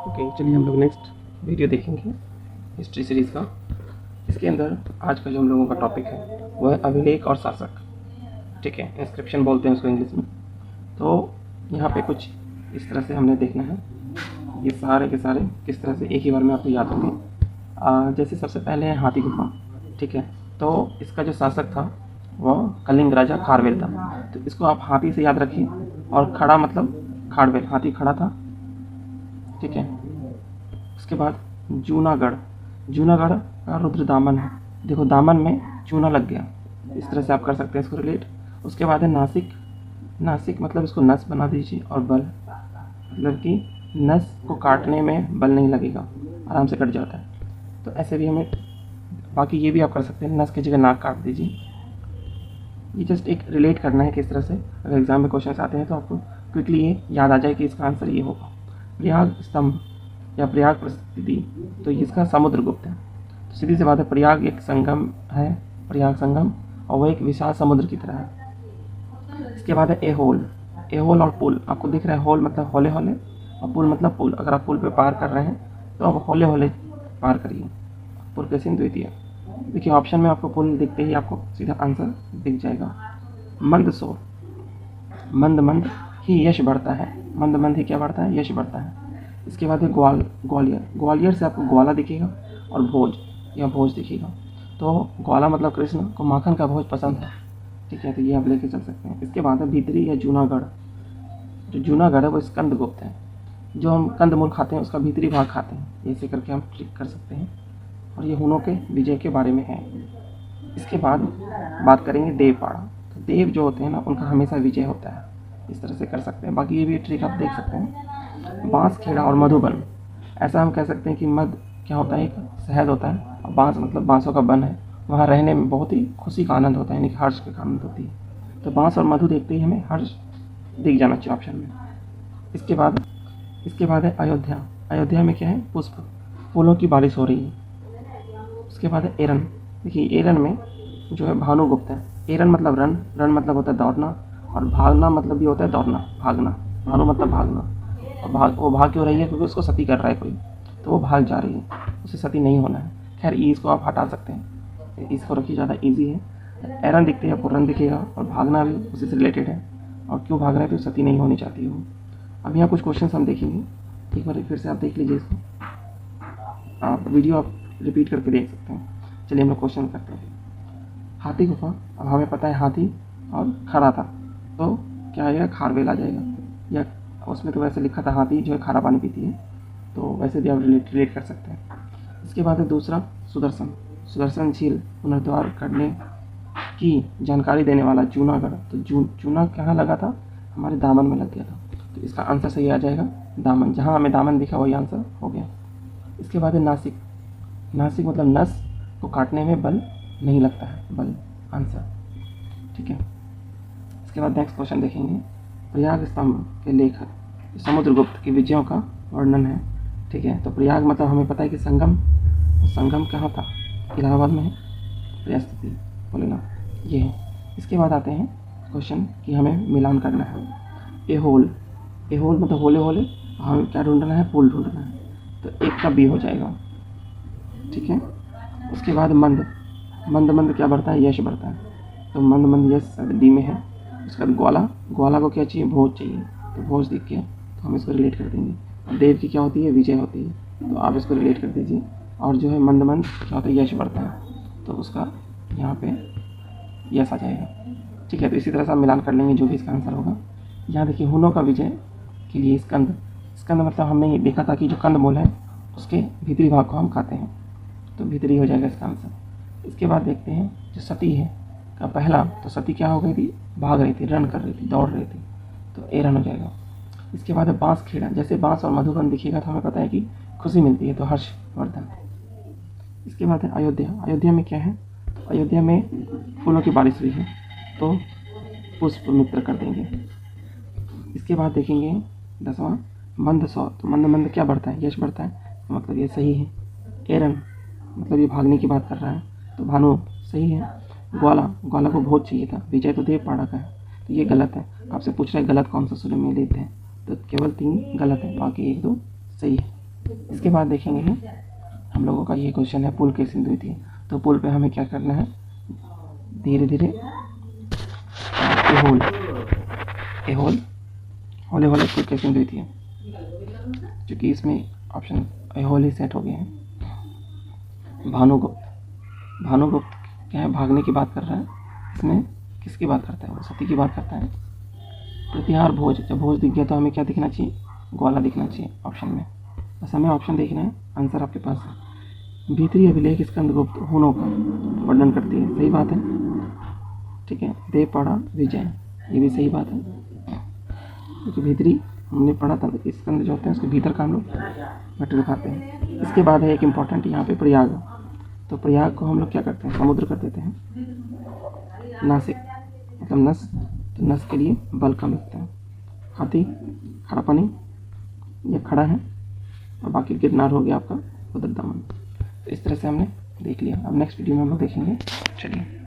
Okay, चलिए हम लोग नेक्स्ट वीडियो देखेंगे हिस्ट्री सीरीज़ का। इसके अंदर आज का जो हम लोगों का टॉपिक है वो है अभिलेख और शासक। ठीक है, इंस्क्रिप्शन बोलते हैं उसको इंग्लिश में। तो यहाँ पे कुछ इस तरह से हमने देखना है, ये सारे के सारे किस तरह से एक ही बार में आपको याद होंगे। जैसे सबसे पहले है हाथी गुफा। ठीक है, तो इसका जो शासक था वो कलिंग राजा खारवेल था। तो इसको आप हाथी से याद रखिए, और खड़ा मतलब खारवेल, हाथी खड़ा था। ठीक है, उसके बाद जूनागढ़, जूनागढ़ का रुद्र दामन है। देखो दामन में चूना लग गया, इस तरह से आप कर सकते हैं इसको रिलेट। उसके बाद है नासिक, नासिक मतलब इसको नस बना दीजिए, और बल मतलब कि नस को काटने में बल नहीं लगेगा, आराम से कट जाता है। तो ऐसे भी हमें, बाकी ये भी आप कर सकते हैं, नस की जगह नाक काट दीजिए। ये जस्ट एक रिलेट करना है किस तरह से, अगर एग्जाम में क्वेश्चन आते हैं तो आपको क्विकली ये याद आ जाए कि इसका आंसर ये होगा। प्रयाग स्तंभ या प्रयाग प्रसिद्धि, तो इसका समुद्रगुप्त है। तो सीधी सी बात है, प्रयाग एक संगम है, प्रयाग संगम, और वह एक विशाल समुद्र की तरह है। इसके बाद है एहोल, एहोल और पुल। आपको दिख रहा है, होल मतलब होले होले और पुल मतलब पुल। अगर आप पुल पे पार कर रहे हैं तो आप होले होले पार करिए। पुल के सिंधु द्वितीय। देखिए ऑप्शन में आपको पुल दिखते ही आपको सीधा आंसर दिख जाएगा। मंदसौर, मंद मंद ही यश बढ़ता है, मंद मंद ही क्या बढ़ता है, यश बढ़ता है। इसके बाद है ग्वालियर, ग्वालियर से आपको ग्वाला दिखेगा, और भोज या भोज दिखेगा। तो ग्वाला मतलब कृष्ण को माखन का भोज पसंद है। ठीक है, तो ये आप लेके चल सकते हैं। इसके बाद है भीतरी या जूनागढ़। जो जूनागढ़ है वो स्कंदगुप्त है। जो हम कंदमूल खाते हैं उसका भीतरी भाग खाते हैं, ऐसे करके हम ट्रिक कर सकते हैं। और ये हुनों के विजय के बारे में है। इसके बाद बात करेंगे देवपाड़ा। तो देव जो होते हैं ना, उनका हमेशा विजय होता है, इस तरह से कर सकते हैं। बाकी ये भी ट्रिक आप देख सकते हैं। बांस खेड़ा और मधुबन, ऐसा हम कह सकते हैं कि मध क्या होता है, एक शहद होता है, और बांस मतलब बांसों का बन है। वहाँ रहने में बहुत ही खुशी का आनंद होता है, यानी कि हर्ष की आनंद होती है। तो बांस और मधु देखते ही हमें हर्ष दिख जाना चाहिए ऑप्शन में। इसके बाद है अयोध्या। अयोध्या में क्या है, पुष्प, फूलों की बारिश हो रही है। उसके बाद है एरन। देखिए एरन में जो है भानुगुप्त है। एरन मतलब रन, रन मतलब होता है दौड़ना, और भागना मतलब भी होता है दौड़ना, भागना। भानु मतलब भागना, और वो भाग क्यों रही है, क्योंकि उसको सती कर रहा है कोई, तो वो भाग जा रही है, उसे सती नहीं होना है। खैर ईज को आप हटा सकते हैं, इसको रखिए, ज़्यादा ईजी है। एरन दिखते हैं आपको रन दिखेगा, और भागना भी उसी से रिलेटेड है, और क्यों भाग रहा है, तो सती नहीं होनी चाहती है वो। अब यहाँ कुछ क्वेश्चन हम देखेंगे, एक बार फिर से आप देख लीजिए इसको, आप वीडियो आप रिपीट करके देख सकते हैं। चलिए हम लोग क्वेश्चन करते हैं। हाथी गुफा, अब हमें पता है हाथी और खड़ा था, तो क्या आएगा, खारवेल आ जाएगा। या उसमें तो वैसे लिखा था हाथी जो है खारा पानी पीती है, तो वैसे भी आप रिलेट कर सकते हैं। इसके बाद है दूसरा सुदर्शन, सुदर्शन झील पुनर्द्वार करने की जानकारी देने वाला जूनागढ़। तो चूना कहाँ लगा था, हमारे दामन में लग गया था, तो इसका आंसर सही आ जाएगा दामन। जहाँ हमें दामन दिखा वही आंसर हो गया। इसके बाद है नासिक, नासिक मतलब नस को काटने में बल नहीं लगता है, बल आंसर। ठीक है, इसके बाद नेक्स्ट क्वेश्चन देखेंगे। प्रयाग स्तंभ के लेखक, समुद्रगुप्त की विजयों का वर्णन है। ठीक है, तो प्रयाग मतलब हमें पता है कि संगम, संगम कहाँ था, इलाहाबाद में है, प्रयास्थिति बोले ना, ये है। इसके बाद आते हैं क्वेश्चन कि हमें मिलान करना है। एहोल, एहोल मतलब होले होले, हमें क्या ढूंढना है, पुल ढूंढना है, तो एक का बी हो जाएगा। ठीक है, उसके बाद मंद, मंद मंद क्या बढ़ता है, यश बढ़ता है, तो मंद मंद यश डी में है। उसके बाद ग्वाला, ग्वाला को क्या चाहिए, भोज चाहिए, तो भोज दिख गया, तो हम इसको रिलेट कर देंगे। देव की क्या होती है, विजय होती है, तो आप इसको रिलेट कर दीजिए। और जो है मंद मंद क्या होता है, यश बढ़ता है, तो उसका यहाँ पे यश आ जाएगा। ठीक है, तो इसी तरह से आप मिलान कर लेंगे जो भी इसका आंसर होगा। यहाँ देखिए हुनों का विजय के लिए स्कंद, स्कंद मतलब हमने ये देखा था कि जो कंदमूल है उसके भीतरी भाग को हम खाते हैं, तो भीतरी हो जाएगा इसका आंसर। इसके बाद देखते हैं जो सती है का पहला, तो सती क्या हो गई थी, भाग रही थी, रन कर रही थी, दौड़ रही थी, तो ए रन हो जाएगा। इसके बाद है बांस खेड़ा, जैसे बांस और मधुबन दिखेगा तो हमें पता है कि खुशी मिलती है, तो हर्षवर्धन। इसके बाद है अयोध्या, अयोध्या में क्या है, तो अयोध्या में फूलों की बारिश हुई है, तो पुष्प मित्र कर देंगे। इसके बाद देखेंगे 10वां मंदसौर, तो मंद मंद क्या बढ़ता है, यश बढ़ता है, तो मतलब ये सही है। एरन मतलब ये भागने की बात कर रहा है, तो भानु सही है। ग्वाला, ग्वाला को भोज चाहिए था, विजय तो देवपाड़ा का है, तो ये गलत है। आपसे पूछ रहा है गलत कौन सा सूर्य में लेते हैं, तो केवल 3 गलत है, बाकी 1 2 सही है। इसके बाद देखेंगे कि हम लोगों का ये क्वेश्चन है पुल के सिंधु थी, तो पुल पे हमें क्या करना है, धीरे धीरे होले होले पुल के सिंधु थी, क्योंकि इसमें ऑप्शन एहोल ही सेट हो गए हैं। भानुगुप्त क्या है, भागने की बात कर रहा है, इसमें किसकी बात करता है, वो सती की बात करता है। प्रतिहार भोज, जब भोज दिख गया तो हमें क्या दिखना चाहिए, ग्वाला दिखना चाहिए ऑप्शन में, बस हमें ऑप्शन देखना है, आंसर आपके पास है। भीतरी अभिलेख स्कंदगुप्त हुनों का वर्णन करती है, सही बात है, ठीक है। देव पढ़ा विजय, ये भी सही बात है, क्योंकि भीतरी हमने पढ़ा था, स्कंद जो होते हैं उसके भीतर का हम लोग मैटर दिखाते हैं। इसके बाद है एक इम्पॉर्टेंट यहाँ पे प्रयाग, तो प्रयाग को हम लोग क्या करते हैं, समुद्र कर देते हैं। नासिक मतलब नस, तो नस के लिए बल कम लगता है। हाथी खड़ा पानी, ये खड़ा है, और बाकी गिरनार हो गया आपका उधर दमन। तो इस तरह से हमने देख लिया। अब नेक्स्ट वीडियो में हम लोग देखेंगे, चलिए।